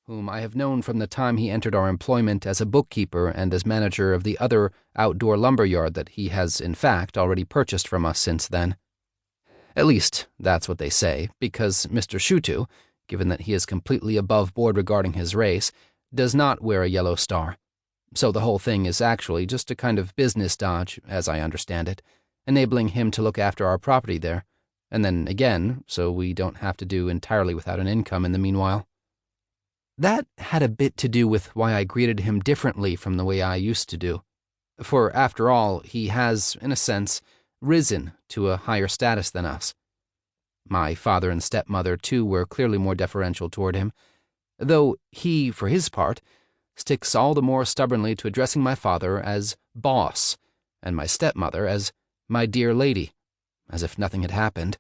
whom I have known from the time he entered our employment as a bookkeeper and as manager of the other outdoor lumber yard that he has, in fact, already purchased from us since then. At least, that's what they say, because Mr. Shutu, given that he is completely above board regarding his race, does not wear a yellow star. So the whole thing is actually just a kind of business dodge, as I understand it, enabling him to look after our property there, and then again, so we don't have to do entirely without an income in the meanwhile. That had a bit to do with why I greeted him differently from the way I used to do. For, after all, he has, in a sense, risen to a higher status than us. My father and stepmother, too, were clearly more deferential toward him, though he, for his part, sticks all the more stubbornly to addressing my father as boss, and my stepmother as my dear lady, as if nothing had happened,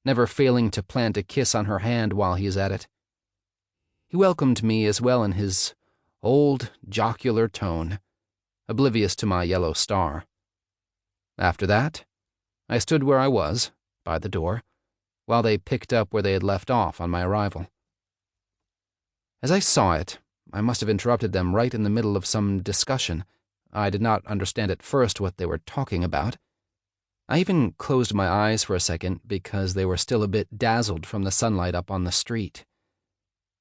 never failing to plant a kiss on her hand while he is at it. He welcomed me as well in his old, jocular tone, oblivious to my yellow star. After that, I stood where I was, by the door, while they picked up where they had left off on my arrival. As I saw it, I must have interrupted them right in the middle of some discussion. I did not understand at first what they were talking about. I even closed my eyes for a second because they were still a bit dazzled from the sunlight up on the street.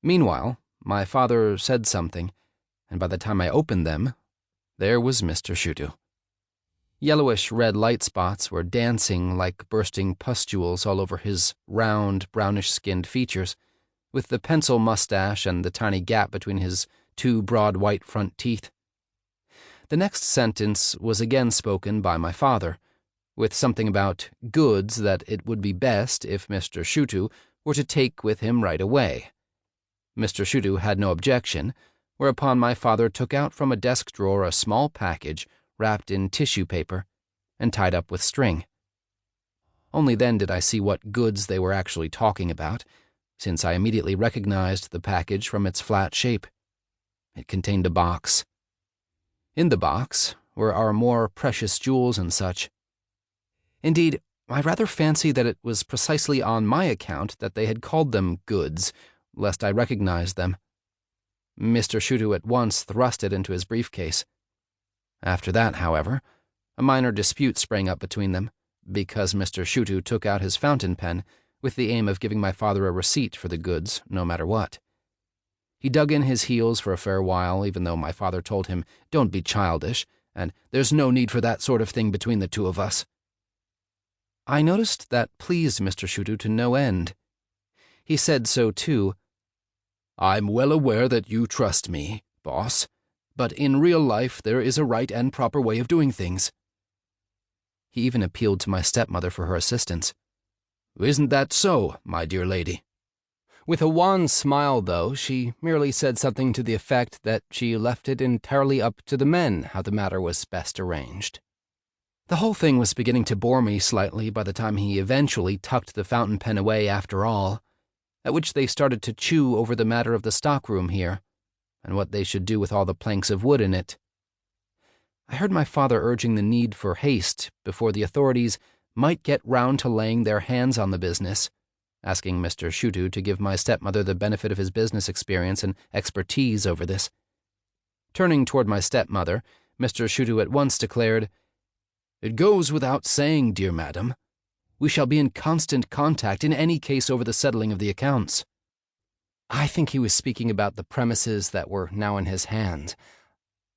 Meanwhile, my father said something, and by the time I opened them, there was Mr. Shutu. Yellowish-red light spots were dancing like bursting pustules all over his round, brownish-skinned features, with the pencil mustache and the tiny gap between his two broad white front teeth. The next sentence was again spoken by my father, with something about goods that it would be best if Mr. Shutu were to take with him right away. Mr. Shutu had no objection, whereupon my father took out from a desk drawer a small package wrapped in tissue paper and tied up with string. Only then did I see what goods they were actually talking about, since I immediately recognized the package from its flat shape. It contained a box. In the box were our more precious jewels and such. Indeed, I rather fancy that it was precisely on my account that they had called them goods, lest I recognized them. Mr. Shutu at once thrust it into his briefcase. After that, however, a minor dispute sprang up between them, because Mr. Shutu took out his fountain pen with the aim of giving my father a receipt for the goods, no matter what. He dug in his heels for a fair while, even though my father told him, "Don't be childish, and there's no need for that sort of thing between the two of us." I noticed that pleased Mr. Shutu to no end. He said so, too. "I'm well aware that you trust me, boss, but in real life there is a right and proper way of doing things." He even appealed to my stepmother for her assistance. "Isn't that so, my dear lady?" With a wan smile, though, she merely said something to the effect that she left it entirely up to the men how the matter was best arranged. The whole thing was beginning to bore me slightly by the time he eventually tucked the fountain pen away after all, at which they started to chew over the matter of the stockroom here, and what they should do with all the planks of wood in it. I heard my father urging the need for haste before the authorities might get round to laying their hands on the business, asking Mr. Shutu to give my stepmother the benefit of his business experience and expertise over this. Turning toward my stepmother, Mr. Shutu at once declared, "It goes without saying, dear madam. We shall be in constant contact in any case over the settling of the accounts." I think he was speaking about the premises that were now in his hands.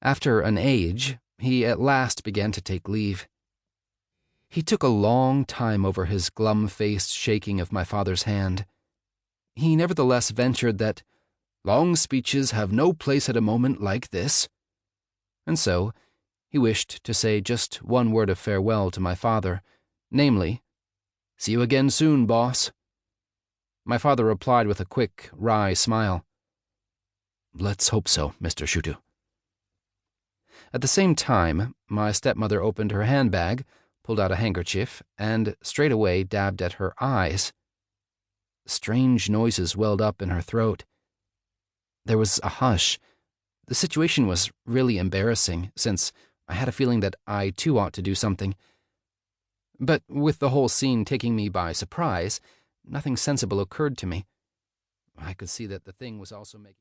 After an age, he at last began to take leave. He took a long time over his glum-faced shaking of my father's hand. He nevertheless ventured that long speeches have no place at a moment like this. And so, he wished to say just one word of farewell to my father, namely, "See you again soon, boss." My father replied with a quick, wry smile. "Let's hope so, Mr. Shutu." At the same time, my stepmother opened her handbag, pulled out a handkerchief, and straightaway dabbed at her eyes. Strange noises welled up in her throat. There was a hush. The situation was really embarrassing, since I had a feeling that I too ought to do something. But with the whole scene taking me by surprise, nothing sensible occurred to me. I could see that the thing was also making